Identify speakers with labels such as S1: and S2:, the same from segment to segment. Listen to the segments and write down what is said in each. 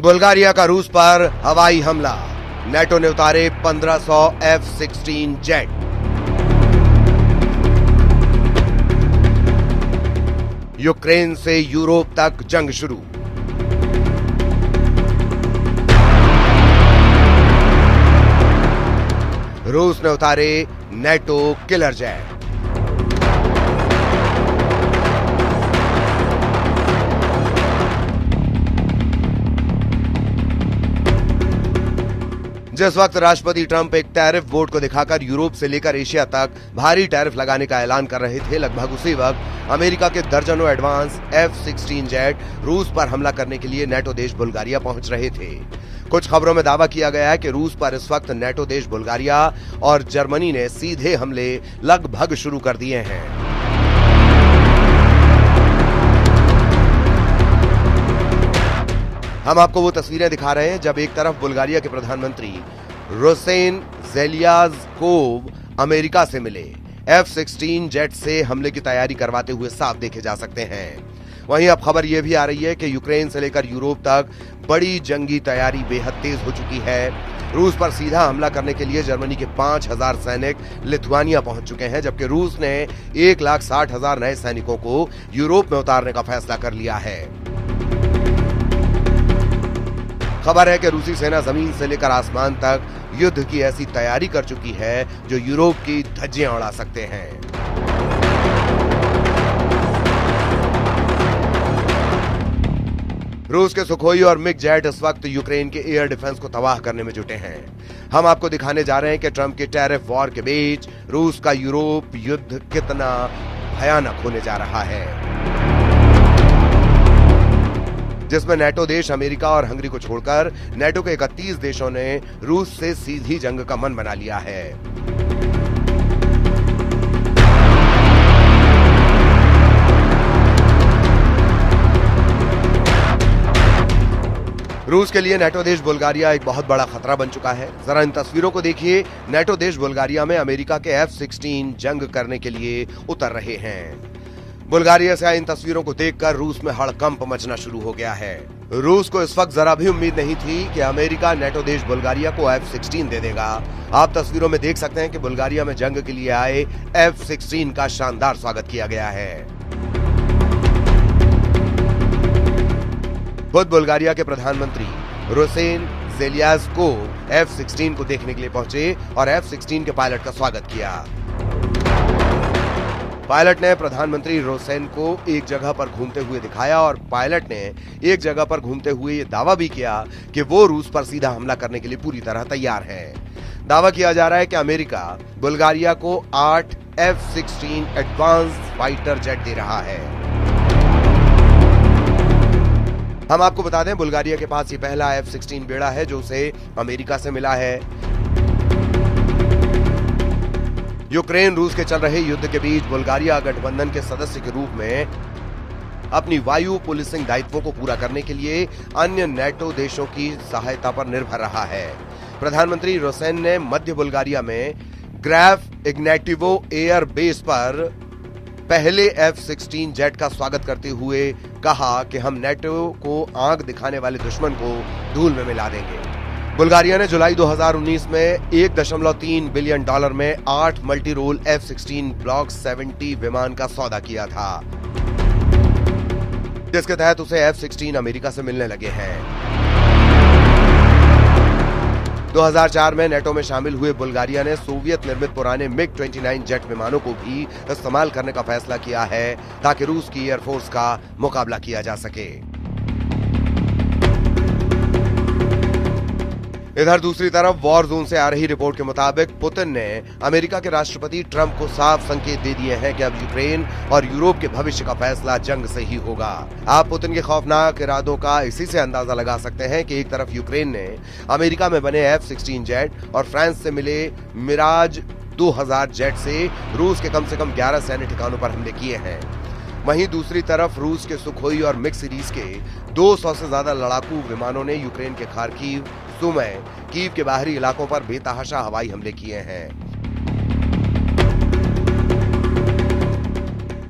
S1: Bulgaria का रूस पर हवाई हमला, नेटो ने उतारे 1500 F-16 जेट। यूक्रेन से यूरोप तक जंग शुरू। रूस ने उतारे नेटो किलर जेट। जिस वक्त राष्ट्रपति ट्रंप एक टैरिफ बोर्ड को दिखाकर यूरोप से लेकर एशिया तक भारी टैरिफ लगाने का ऐलान कर रहे थे, लगभग उसी वक्त अमेरिका के दर्जनों एडवांस F-16 जेट रूस पर हमला करने के लिए नेटो देश बुल्गारिया पहुंच रहे थे। कुछ खबरों में दावा किया गया है कि रूस पर इस वक्त नेटो देश बुल्गारिया और जर्मनी ने सीधे हमले लगभग शुरू कर दिए हैं। हम आपको वो तस्वीरें दिखा रहे हैं जब एक तरफ बुल्गारिया के प्रधानमंत्री रोसेन ज़ेलेज़्कोव अमेरिका से मिले, F-16 जेट से हमले की तैयारी करवाते हुए साफ देखे जा सकते हैं। वहीं अब खबर यह भी आ रही है कि यूक्रेन से लेकर यूरोप तक बड़ी जंगी तैयारी बेहद तेज हो चुकी है। रूस पर सीधा हमला करने के लिए जर्मनी के 5000 सैनिक लिथुआनिया पहुंच चुके हैं, जबकि रूस ने 1,60,000 नए सैनिकों को यूरोप में उतारने का फैसला कर लिया है। खबर है कि रूसी सेना जमीन से लेकर आसमान तक युद्ध की ऐसी तैयारी कर चुकी है जो यूरोप की धज्जियां उड़ा सकते हैं। रूस के सुखोई और मिग जेट इस वक्त यूक्रेन के एयर डिफेंस को तबाह करने में जुटे हैं। हम आपको दिखाने जा रहे हैं कि ट्रंप के टैरिफ वॉर के बीच रूस का यूरोप युद्ध कितना भयानक होने जा रहा है, जिसमें नेटो देश अमेरिका और हंगरी को छोड़कर नेटो के 31 देशों ने रूस से सीधी जंग का मन बना लिया है। रूस के लिए नेटो देश बुल्गारिया एक बहुत बड़ा खतरा बन चुका है। जरा इन तस्वीरों को देखिए। नेटो देश बुल्गारिया में अमेरिका के F-16 जंग करने के लिए उतर रहे हैं। बुल्गारिया से आई इन तस्वीरों को देखकर रूस में हड़कंप मचना शुरू हो गया है। रूस को इस वक्त जरा भी उम्मीद नहीं थी कि अमेरिका नेटो देश बुल्गारिया को F-16 दे देगा। आप तस्वीरों में देख सकते हैं कि बुल्गारिया में जंग के लिए आए F-16 का शानदार स्वागत किया गया है। खुद बुल्गारिया के प्रधानमंत्री रोसेन ज़ेलेज़्कोव F-16 को देखने के लिए पहुंचे और F-16 के पायलट का स्वागत किया। पायलट ने प्रधानमंत्री रोसेन को एक जगह पर घूमते हुए दिखाया और पायलट ने एक जगह पर घूमते हुए ये दावा भी किया कि वो रूस पर सीधा हमला करने के लिए पूरी तरह तैयार है। दावा किया जा रहा है कि अमेरिका बुल्गारिया को 8 F-16 एडवांस्ड फाइटर जेट दे रहा है। हम आपको बता दें, बुल्गारिया के पास ये पहला F-16 बेड़ा है जो उसे अमेरिका से मिला है। यूक्रेन रूस के चल रहे युद्ध के बीच बुल्गारिया गठबंधन के सदस्य के रूप में अपनी वायु पुलिसिंग दायित्वों को पूरा करने के लिए अन्य नेटो देशों की सहायता पर निर्भर रहा है। प्रधानमंत्री रोसेन ने मध्य बुल्गारिया में ग्रैफ इग्नेटिवो एयर बेस पर पहले F-16 जेट का स्वागत करते हुए कहा कि हम नेटो को आंख दिखाने वाले दुश्मन को धूल में मिला देंगे। बुल्गारिया ने जुलाई 2019 में $1.3 बिलियन में 8 मल्टी रोल F-16 ब्लॉक 70 विमान का सौदा किया था, जिसके तहत उसे F-16 अमेरिका से मिलने लगे हैं। 2004 में नेटो में शामिल हुए बुल्गारिया ने सोवियत निर्मित पुराने MiG-29 जेट विमानों को भी इस्तेमाल करने का फैसला किया है ताकि रूस की एयरफोर्स का मुकाबला किया जा सके। इधर दूसरी तरफ वॉर जोन से आ रही रिपोर्ट के मुताबिक पुतिन ने अमेरिका के राष्ट्रपति ट्रंप को साफ संकेत दे दिए हैं कि अब यूक्रेन और यूरोप के भविष्य का फैसला जंग से ही होगा। आप पुतिन के खौफनाक इरादों का इसी से अंदाजा लगा सकते हैं कि एक तरफ यूक्रेन ने अमेरिका में बने F-16 जेट और फ्रांस से मिले मिराज 2000 जेट से रूस के कम से कम 11 सैन्य ठिकानों पर हमले किए हैं। वहीं दूसरी तरफ रूस के सुखोई और मिग सीरीज के 200 से ज्यादा लड़ाकू विमानों ने यूक्रेन के खार्किव, सुमी, कीव के बाहरी इलाकों पर बेतहाशा हवाई हमले किए हैं।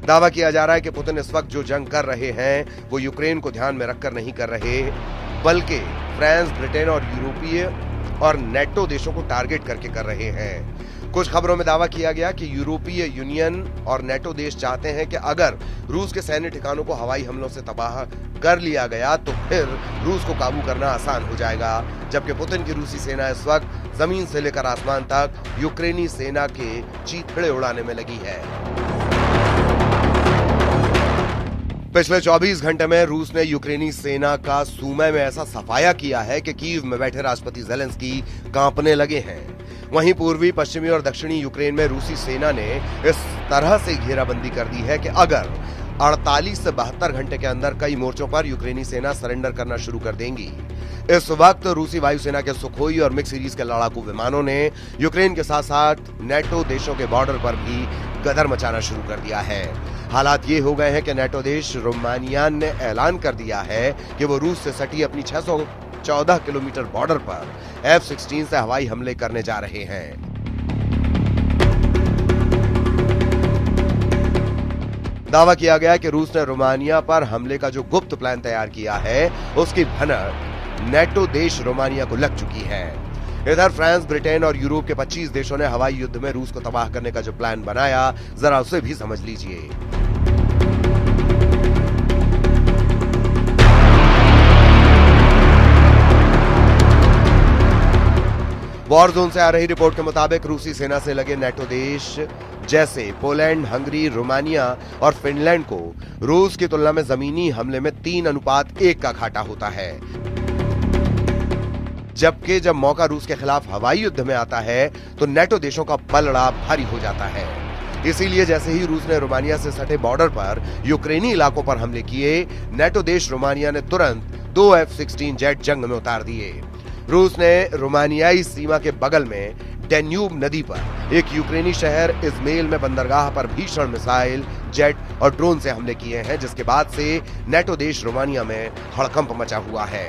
S1: दावा किया जा रहा है कि पुतिन इस वक्त जो जंग कर रहे हैं वो यूक्रेन को ध्यान में रखकर नहीं कर रहे, बल्कि फ्रांस, ब्रिटेन और यूरोपीय और नेटो देशों को टारगेट करके कर रहे हैं। कुछ खबरों में दावा किया गया कि यूरोपीय यूनियन और नेटो देश चाहते हैं कि अगर रूस के सैन्य ठिकानों को हवाई हमलों से तबाह कर लिया गया तो फिर रूस को काबू करना आसान हो जाएगा, जबकि पुतिन की रूसी सेना इस वक्त जमीन से लेकर आसमान तक यूक्रेनी सेना के चीथड़े उड़ाने में लगी है। पिछले 24 घंटे में रूस ने यूक्रेनी सेना का सूमे में ऐसा सफाया किया है कि कीव में बैठे राष्ट्रपति ज़ेलेंस्की कांपने लगे हैं। वहीं पूर्वी, पश्चिमी और दक्षिणी यूक्रेन में रूसी सेना ने इस तरह से घेराबंदी कर दी है कि अगर 48 से 72 घंटे के अंदर कई मोर्चों पर यूक्रेनी सेना सरेंडर करना शुरू कर देंगी। इस वक्त रूसी वायुसेना के सुखोई और मिग सीरीज के लड़ाकू विमानों ने यूक्रेन के साथ साथ नेटो देशों के बॉर्डर पर भी गदर मचाना शुरू कर दिया है। हालात ये हो गए हैं कि नेटो देश रोमानिया ने ऐलान कर दिया है कि वो रूस से सटी अपनी 614 किलोमीटर बॉर्डर पर F-16 से हवाई हमले करने जा रहे हैं। दावा किया गया कि रूस ने रोमानिया पर हमले का जो गुप्त प्लान तैयार किया है उसकी भनक नेटो देश रोमानिया को लग चुकी है। इधर फ्रांस, ब्रिटेन और यूरोप के 25 देशों ने हवाई युद्ध में रूस को तबाह करने का जो प्लान बनाया, जरा उसे भी समझ लीजिए। वॉर जोन से आ रही रिपोर्ट के मुताबिक रूसी सेना से लगे नेटो देश जैसे पोलैंड, हंगरी, रोमानिया और फिनलैंड को रूस की तुलना में जमीनी हमले में 3:1 का घाटा होता है, जबकि जब मौका रूस के खिलाफ हवाई युद्ध में आता है तो नेटो देशों का पलड़ा भारी हो जाता है। इसीलिए जैसे ही रूस ने रोमानिया से सटे बॉर्डर पर यूक्रेनी इलाकों पर हमले किए, नेटो देश रोमानिया ने तुरंत 2 F-16 जेट जंग में उतार दिए। रूस ने रोमानियाई सीमा के बगल में डेन्यूब नदी पर एक यूक्रेनी शहर इज़मेल में बंदरगाह पर भीषण मिसाइल, जेट और ड्रोन से हमले किए हैं, जिसके बाद से नेटो देश रोमानिया में हड़कंप मचा हुआ है।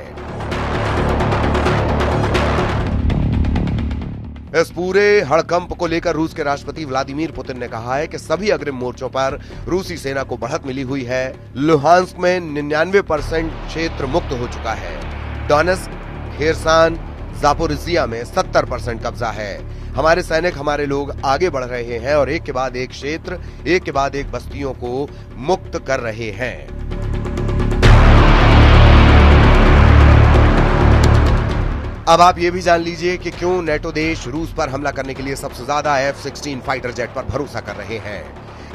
S1: इस पूरे हड़कंप को लेकर रूस के राष्ट्रपति व्लादिमीर पुतिन ने कहा है कि सभी अग्रिम मोर्चों पर रूसी सेना को बढ़त मिली हुई है। लुहांस्क में 99% क्षेत्र मुक्त हो चुका है। डोनेत्स्क, खेरसान, जापोरिजिया में 70% कब्जा है। हमारे सैनिक, हमारे लोग आगे बढ़ रहे हैं और एक के बाद एक क्षेत्र, एक के बाद एक बस्तियों को मुक्त कर रहे हैं। अब आप ये भी जान लीजिए कि क्यों नेटो देश रूस पर हमला करने के लिए सबसे ज्यादा F-16 फाइटर जेट पर भरोसा कर रहे हैं।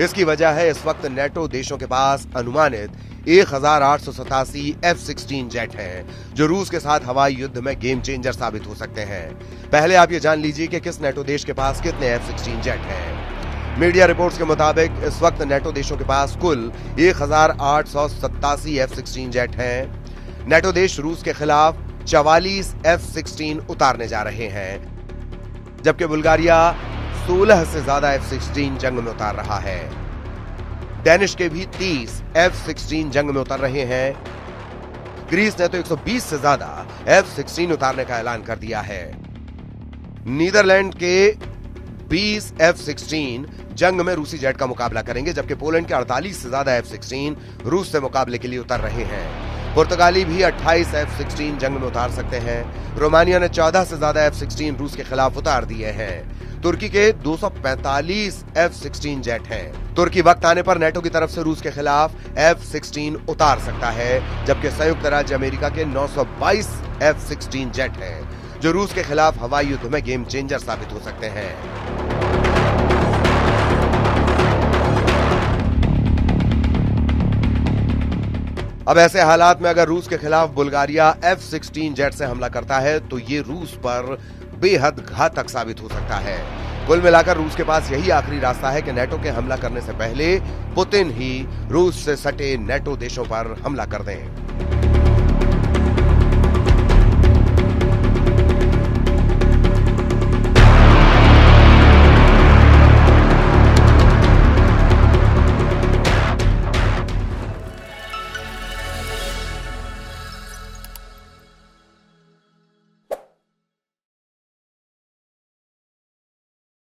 S1: इसकी वजह है इस वक्त नेटो देशों के पास अनुमानित 1887 F-16 जेट हैं, जो रूस के साथ हवाई युद्ध में गेम चेंजर साबित हो सकते हैं। पहले आप ये जान लीजिए कि किस नेटो देश के पास कितने F-16 जेट हैं। मीडिया रिपोर्ट्स के मुताबिक इस वक्त नेटो देशों के पास कुल 1887 F-16 जेट हैं। नेटो देश रूस के खिलाफ 44 F-16 उतारने जा रहे हैं, जबकि बुल्गारिया 16 से ज्यादा F-16 जंग में उतार रहा है। डेनिश के भी 30 F-16 जंग में उतर रहे हैं। ग्रीस ने तो 120 से ज्यादा F-16 उतारने का ऐलान कर दिया है। नीदरलैंड के 20 F-16 जंग में रूसी जेट का मुकाबला करेंगे, जबकि पोलैंड के 48 से ज्यादा F-16 रूस से मुकाबले के लिए उतर रहे हैं। पुर्तगाली भी 28 F-16 जंग में उतार सकते हैं। रोमानिया ने 14 से ज्यादा F-16 रूस के खिलाफ उतार दिए हैं। तुर्की के 245 F-16 जेट हैं। तुर्की वक्त आने पर नेटो की तरफ से रूस के खिलाफ F-16 उतार सकता है, जबकि संयुक्त राज्य अमेरिका के 922 F-16 जेट हैं, जो रूस के खिलाफ हवाई युद्ध में गेम चेंजर साबित हो सकते हैं। अब ऐसे हालात में अगर रूस के खिलाफ बुल्गारिया F-16 जेट से हमला करता है तो ये रूस पर बेहद घातक साबित हो सकता है। कुल मिलाकर रूस के पास यही आखिरी रास्ता है कि नेटो के हमला करने से पहले पुतिन ही रूस से सटे नेटो देशों पर हमला कर दें।